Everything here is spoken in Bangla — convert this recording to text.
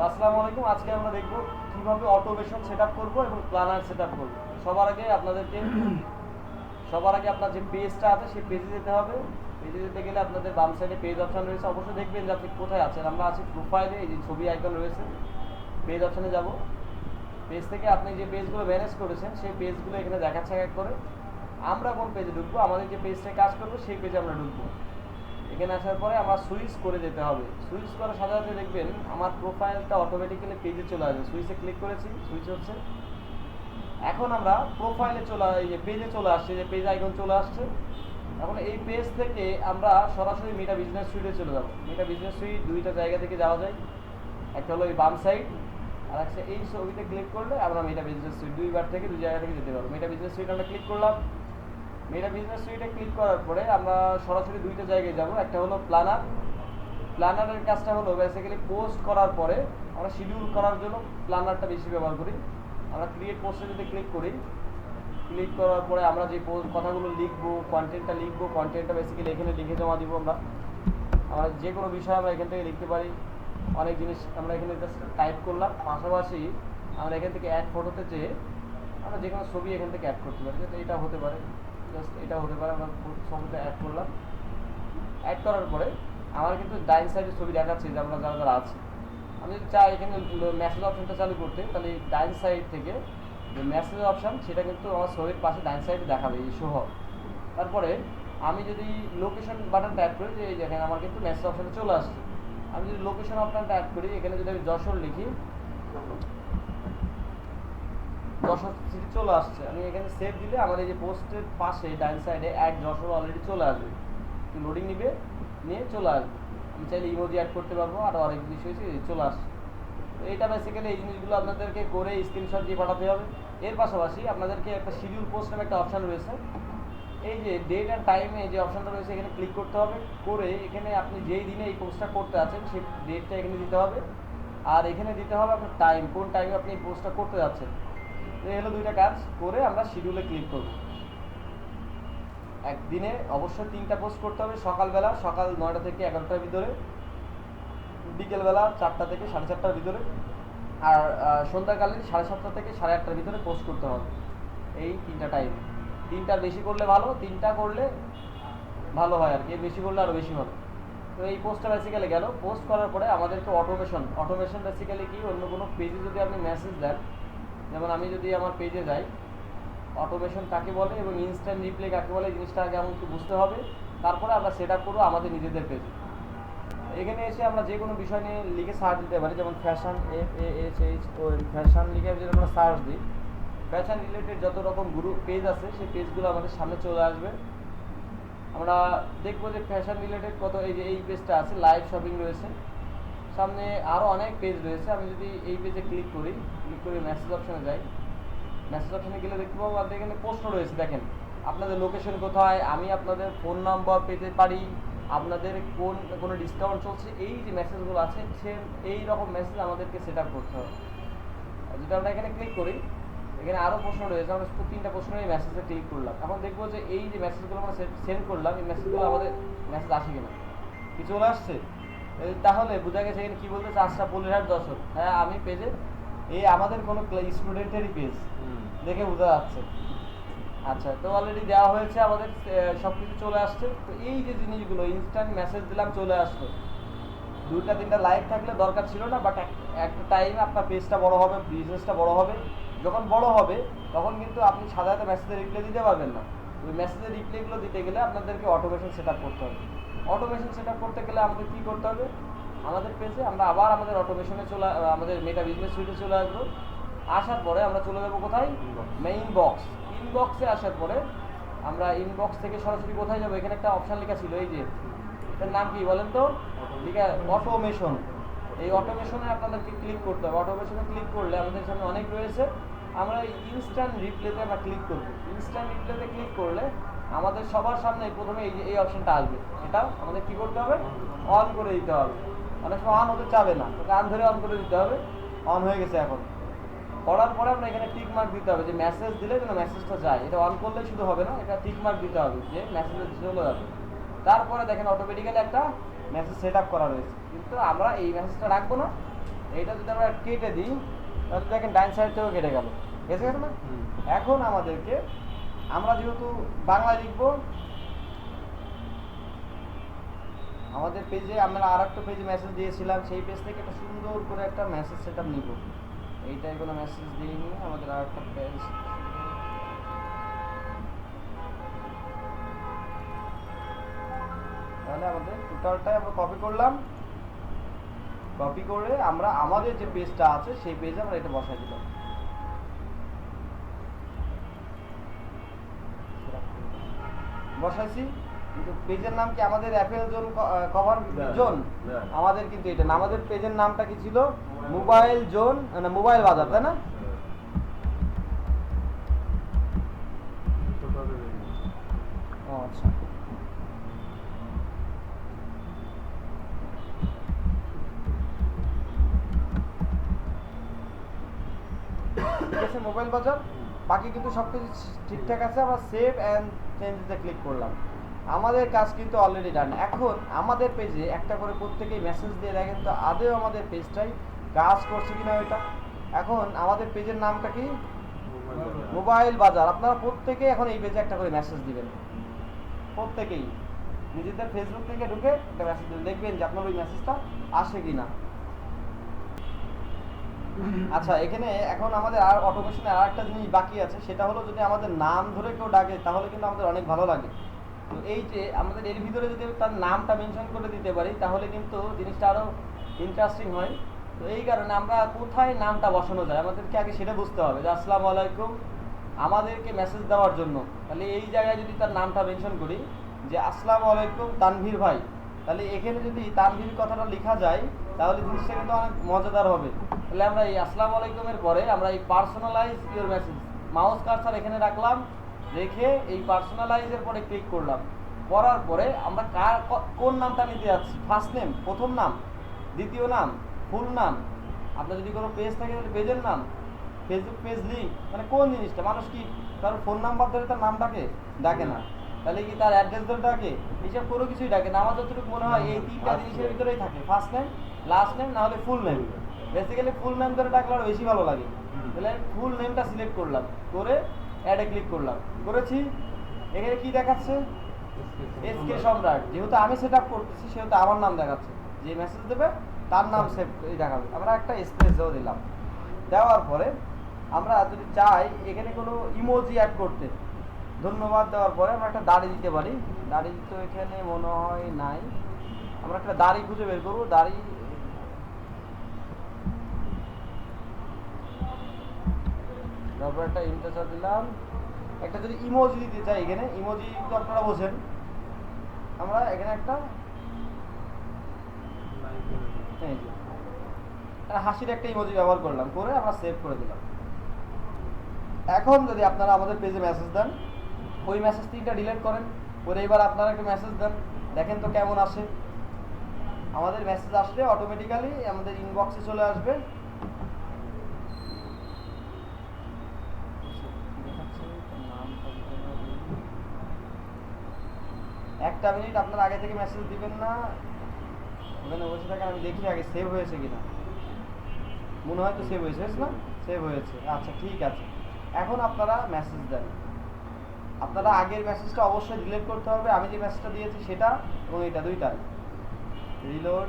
আসসালামু আলাইকুম। আজকে আমরা দেখব কিভাবে অটোমেশন সেটআপ করব এবং প্ল্যানার সেটআপ করব। সবার আগে আপনাদেরকে সবার আগে আপনার যে পেজটা আছে সেই পেজে যেতে হবে। পেজে যেতে গেলে আপনাদের বাম সাইডে পেজ অপশন রয়েছে, অবশ্যই দেখবেন যে আপনি কোথায় আছেন। আমরা আছি প্রোফাইলে, এই যে ছবি আইকন রয়েছে, পেজ অপশনে যাব। পেজ থেকে আপনি যে পেজগুলো ম্যানেজ করেছেন সেই পেজগুলো এখানে দেখাচ্ছে এক এক করে। আমরা কোন পেজে ঢুকবো, আমাদের যে পেজটায় কাজ করবো সেই পেজে আমরা ঢুকবো। এখানে আসার পরে আমার সুইচ করে যেতে হবে। সুইচ করার সাথে সাথে দেখবেন আমার প্রোফাইলটা অটোমেটিক্যালি পেজে চলে আসবে। সুইচে ক্লিক করেছি, সুইচ হচ্ছে। এখন আমরা প্রোফাইলে এই যে পেজে চলে আসছে, যে পেজ আইকন চলে আসছে। এখন এই পেজ থেকে আমরা সরাসরি মেটা বিজনেস সুইটে চলে যাব। মেটা বিজনেস সুইট দুইটা জায়গা থেকে যাওয়া যায়। একটা হলো এই বাম সাইড, আর একটা এই ছবিতে ক্লিক করলে আমরা মেটা বিজনেস সুইট দুইবার থেকে দুই জায়গা থেকে যেতে পারবো। মেটা বিজনেস সুইট আমরা ক্লিক করলাম। মেটা বিজনেস সুইটে ক্লিক করার পরে আমরা সরাসরি দুইটা জায়গায় যাব। একটা হলো প্ল্যানার। প্ল্যানারের কাজটা হলো বেসিক্যালি পোস্ট করার পরে আমরা শিডিউল করার জন্য প্ল্যানারটা বেশি ব্যবহার করি। আমরা ক্রিয়েট পোস্টে যদি ক্লিক করি, ক্লিক করার পরে আমরা যে কথাগুলো লিখবো, কন্টেন্টটা বেসিক্যালি এখানে লিখে জমা দিব। আমরা যে কোনো বিষয় আমরা এখান থেকে লিখতে পারি। অনেক জিনিস আমরা এখানে জাস্ট টাইপ করলাম। পাশাপাশি আমরা এখান থেকে অ্যাড ফটোতে চেয়ে আমরা যে কোনো ছবি এখান থেকে অ্যাড করতে পারি। এটা হতে পারে, জাস্ট এটা হতে পারে। আমরা ছবিতে অ্যাড করলাম। অ্যাড করার পরে আমার কিন্তু ডাইন সাইডে ছবি দেখাচ্ছে যে আমরা যারা যারা আছি। আমি যদি চাই এখানে মেসেজ অপশনটা চালু করতে, তাহলে ডাইন সাইড থেকে যে মেসেজ অপশন সেটা কিন্তু আমার ছবির পাশে ডাইন সাইডে দেখাবে, এই শো হবে। তারপরে আমি যদি লোকেশন বাটনটা অ্যাড করি, যে দেখেন আমার কিন্তু মেসেজ অপশনে চলে আসছে। আমি যদি লোকেশন অপশনটা অ্যাড করি, এখানে যদি আমি যশোর লিখি, যশোর সিটি চলে আসছে। আমি এখানে সেভ দিলে আমার এই যে পোস্টের পাশে ডাইন সাইডে অ্যাড যশোর অলরেডি চলে আসবে। লোডিং নিবে, নিয়ে চলে আসবে। আমি চাইলে ইমোজি অ্যাড করতে পারবো, আরও অনেক জিনিস হয়েছে চলে আসছে। তো এইটা বেসিক্যালি এই জিনিসগুলো আপনাদেরকে করে স্ক্রিনশট দিয়ে পাঠাতে হবে। এর পাশাপাশি আপনাদেরকে একটা শিডিউল পোস্ট নামে একটা অপশান রয়েছে। এই যে ডেট অ্যান্ড টাইমে যে অপশানটা রয়েছে এখানে ক্লিক করতে হবে। করে এখানে আপনি যেই দিনে এই পোস্টটা করতে আছেন সেই ডেটটা এখানে দিতে হবে। আর এখানে দিতে হবে আপনার টাইম, কোন টাইমে আপনি এই পোস্টটা করতে যাচ্ছেন। তো এই হলো দুইটা কাজ করে আমরা শিডিউলে ক্লিক করব। একদিনে অবশ্যই 3টা পোস্ট করতে হবে। সকালবেলা সকাল 9টা থেকে 11টার ভিতরে, বিকেলবেলা 4টা থেকে 4:30টার ভিতরে, আর সন্ধ্যাকালীন 7:30 থেকে 8:30টার ভিতরে পোস্ট করতে হবে। এই 3টা টাইম। 3টার বেশি করলে ভালো, 3টা করলে ভালো হয় আর কি, এর বেশি করলে আরও বেশি ভালো। তো এই পোস্টটা বেসিক্যালি গেল। পোস্ট করার পরে আমাদেরকে অটোমেশন বেসিক্যালি কি, অন্য কোনো পেজে যদি আপনি মেসেজ দেন, যেমন আমি যদি আমার পেজে যাই, অটোমেশন কাকে বলে এবং ইনস্ট্যান্ট রিপ্লে কাকে বলে, জিনিসটা আগে আমাকে বুঝতে হবে। তারপরে আমরা সেট আপ করবো আমাদের নিজেদের পেজে। এখানে এসে আমরা যে কোনো বিষয় নিয়ে লিখে সার্চ দিতে পারি। যেমন ফ্যাশন, FASHON, ফ্যাশন লিখে যদি আমরা সার্চ দিই, ফ্যাশন রিলেটেড যত রকম গ্রুপ পেজ আছে সেই পেজগুলো আমাদের সামনে চলে আসবে। আমরা দেখবো যে ফ্যাশন রিলেটেড কত, এই যে এই পেজটা আছে, লাইভ শপিং রয়েছে, সামনে আরও অনেক পেজ রয়েছে। আমি যদি এই পেজে ক্লিক করি মেসেজ অপশানে যাই, মেসেজ অপশানে গেলে দেখতে পাবো আমাদের এখানে প্রশ্ন রয়েছে। দেখেন আপনাদের লোকেশন কোথায়, আমি আপনাদের ফোন নাম্বার পেতে পারি, আপনাদের কোনো ডিসকাউন্ট চলছে, এই যে মেসেজগুলো আছে সেম এই রকম মেসেজ আমাদেরকে সেট আপ করতে হবে। যদি আমরা এখানে ক্লিক করি, এখানে আরও প্রশ্ন রয়েছে। আমরা 3টা প্রশ্ন এই মেসেজে ক্লিক করলাম। এখন দেখবো যে এই যে মেসেজগুলো আমরা সেন্ড করলাম, এই মেসেজগুলো আমাদের মেসেজ আসে কিনা, কি চলে আসছে। তাহলে বোঝা গেছে এখানে কী বলতে চাচ্ছে, পলিহাট দর্শক। হ্যাঁ, আমি পেজে এই আমাদের কোনো স্টুডেন্টেরই পেজ দেখে বোঝা যাচ্ছে। আচ্ছা, তো অলরেডি দেওয়া হয়েছে, আমাদের সব কিছু চলে আসছে। তো এই যে জিনিসগুলো ইনস্ট্যান্ট মেসেজ দিলাম, চলে আসলো। 2টা 3টা লাইক থাকলে দরকার ছিল না, বাট একটা টাইমে আপনার পেজটা বড় হবে, বিজনেসটা বড় হবে। যখন বড় হবে তখন কিন্তু আপনি সাধারণত মেসেজে রিপ্লাই দিতে পারবেন না। ওই মেসেজের রিপ্লাইগুলো দিতে গেলে আপনাদেরকে অটোমেশন সেট আপ করতে হবে। অটোমেশন সেট আপ করতে গেলে আমাদের কী করতে হবে, আমাদের পেজে আমরা আবার আমাদের অটোমেশনে আমাদের মেটা বিজনেস সুইটে চলে আসবো। আসার পরে আমরা চলে যাবো কোথায়, মেইন বক্স। ইনবক্সে আসার পরে আমরা ইনবক্স থেকে সরাসরি কোথায় যাবো, এখানে একটা অপশান লেখা ছিল, এই যে এটার নাম কি বলেন তো, ঠিক আছে, অটোমেশন। এই অটোমেশনে আপনাদেরকে ক্লিক করতে হবে। অটোমেশনে ক্লিক করলে আমাদের সামনে অনেক রয়েছে। আমরা ইনস্ট্যান্ট রিপ্লেতে আমরা ক্লিক করবো। ইনস্ট্যান্ট রিপ্লেতে ক্লিক করলে আমাদের সবার সামনে প্রথমে এই অপশানটা আসবে। এটা আমাদের কী করতে হবে, অন করে দিতে হবে। অনেক সময় অন হতে চাবে না, কান ধরে অন করে দিতে হবে। অন হয়ে গেছে। এখন করার পরে আমরা এখানে টিক মার্ক দিতে হবে যে মেসেজ দিলে যেন মেসেজটা যায়। এটা অন করলে শুধু হবে না, এটা টিক মার্ক দিতে হবে যে মেসেজ চলে যাবে। তারপরে দেখেন অটোমেটিক্যালি একটা মেসেজ সেট আপ করা রয়েছে। কিন্তু আমরা এই মেসেজটা রাখবো না, এইটা যদি আমরা কেটে দিই তাহলে দেখেন ডাইন সাইড থেকেও কেটে গেল, এসে গেছে না? এখন আমাদেরকে আমরা যেহেতু বাংলায় লিখবো, আমাদের পেজে আমরা আর একটা পেজে মেসেজ দিয়েছিলাম, সেই পেজ থেকে একটা সুন্দর করে একটা মেসেজ সেট আপ নিব। এইটাই কোনো মেসেজ দিইনি, আমাদের আর একটা পেজ, তাহলে আমাদের টোটালটাই আমরা কপি করলাম, কপি করে আমরা আমাদের যে পেজটা আছে সেই পেজে আমরা এটা বসাই দিলাম। বসাইছি, কিন্তু পেজের নাম কি আমাদের অ্যাপেল জোন কভার জোন? আমাদের কিন্তু এটা না, আমাদের পেজের নামটা কি ছিল? মোবাইল জোন, মানে মোবাইল বাজার, তাই না? ও আচ্ছা, ঠিক আছে, মোবাইল বাজার। বাকি কিন্তু সব কিছু ঠিকঠাক আছে। আমরা সেভ অ্যান্ড চেঞ্জে ক্লিক করলাম, আমাদের কাজ কিন্তু অলরেডি ডান। এখন আমাদের পেজে একটা করে প্রত্যেকেই মেসেজ দিয়ে দেখেন তো আদৌ আমাদের পেজটাই কাজ করছে কিনা ওইটা। এখন আমাদের পেজের নামটা কি? মোবাইল বাজার। আপনারা প্রত্যেকেই এখন এই পেজে একটা করে মেসেজ দিবেন, প্রত্যেকেই নিজেদের ফেসবুক থেকে ঢুকে একটা মেসেজ দিবেন, দেখবেন যে আপনার ওই মেসেজটা আসে কিনা। আচ্ছা, এখানে এখন আমাদের আর অটোমেশনে আর একটা জিনিস বাকি আছে, সেটা হলো যদি আমাদের নাম ধরে কেউ ডাকে তাহলে কিন্তু আমাদের অনেক ভালো লাগে। তো এই যে আমাদের এর ভিতরে যদি তার নামটা মেনশন করে দিতে পারি তাহলে কিন্তু জিনিসটা আরও ইন্টারেস্টিং হয়। তো এই কারণে আমরা কোথায় নামটা বসানো যায় আমাদেরকে আগে সেটা বুঝতে হবে, যে আসসালামু আলাইকুম আমাদেরকে মেসেজ দেওয়ার জন্য, তাহলে এই জায়গায় যদি তার নামটা মেনশন করি যে আসসালামু আলাইকুম তানভীর ভাই, তাহলে এখানে যদি তানভীর কথাটা লেখা যায় তাহলে জিনিসটা কিন্তু অনেক মজাদার হবে। তাহলে আমরা এই আসসালামু আলাইকুমের পরে আমরা এই personalize your message, mouse cursor এখানে রাখলাম, রেখে এই পার্সোনালাইজের পরে ক্লিক করলাম, করার পরে আমরা কোন নামটা নিতে যাচ্ছি, ফার্স্ট নেম, প্রথম নাম, দ্বিতীয় নাম, ফুল নাম, আপনার যদি কোনো পেজ থাকে তাহলে পেজের নাম, ফেসবুক পেজ লিঙ্ক, মানে কোন জিনিসটা, মানুষ কি তার ফোন নাম্বার ধরে তার নামটাকে ডাকে না, তাহলে কি তার অ্যাড্রেস ধরে ডাকে, এইসব কোনো কিছুই ডাকে না। আমার যতটুকু মনে হয় এই তিনটা জিনিসের ভিতরেই থাকে, ফার্স্ট নেম, লাস্ট নেম, না হলে full name. Basically full name ধরে ডাকলে আরও বেশি ভালো লাগে। তাহলে ফুল নেমটা সিলেক্ট করলাম, করে অ্যাডে ক্লিক করলাম, করেছি। এখানে কি দেখাচ্ছে? এসকে সম্রাট। যেহেতু আমি সেট আপ করতেছি সেহেতু আমার নাম দেখাচ্ছে, যে মেসেজ দেবে তার নাম সেভ দেখাবে। আমরা একটা স্পেসও দিলাম, দেওয়ার পরে আমরা যদি চাই এখানে কোনো ইমোজি অ্যাড করতে, ধন্যবাদ দেওয়ার পরে আমরা একটা দাড়ি দিতে পারি। দাড়ি তো এখানে মনে হয় নাই, আমরা একটা দাড়ি খুঁজে বের করবো। দাড়ি, তারপর একটা ইন্টারচার দিলাম। একটা যদি ইমোজি দিতে চাই, এখানে ইমোজি তো আপনারা বোঝেন, আমরা এখানে একটা হাসির একটা ইমোজি ব্যবহার করলাম, করে আমরা সেভ করে দিলাম। এখন যদি আপনারা আমাদের পেজে মেসেজ দেন, ওই মেসেজ তিনটা ডিলিট করেন, করে এবার আপনারা একটা মেসেজ দেন, দেখেন তো কেমন আসে। আমাদের মেসেজ আসলে অটোমেটিক্যালি আমাদের ইনবক্সে চলে আসবে। একটা মিনিট আপনারা আগে থেকে মেসেজ দিবেন না, ওখানে বসে থাকেন, আমি দেখি আগে সেভ হয়েছে কিনা। মনে হয় তো সেভ হয়েছে না? সেভ হয়েছে, আচ্ছা ঠিক আছে। এখন আপনারা মেসেজ দেন, আপনারা আগের মেসেজটা অবশ্যই ডিলিট করতে হবে, আমি যে মেসেজটা দিয়েছি সেটা এবং এটা দুইটা। রিলোড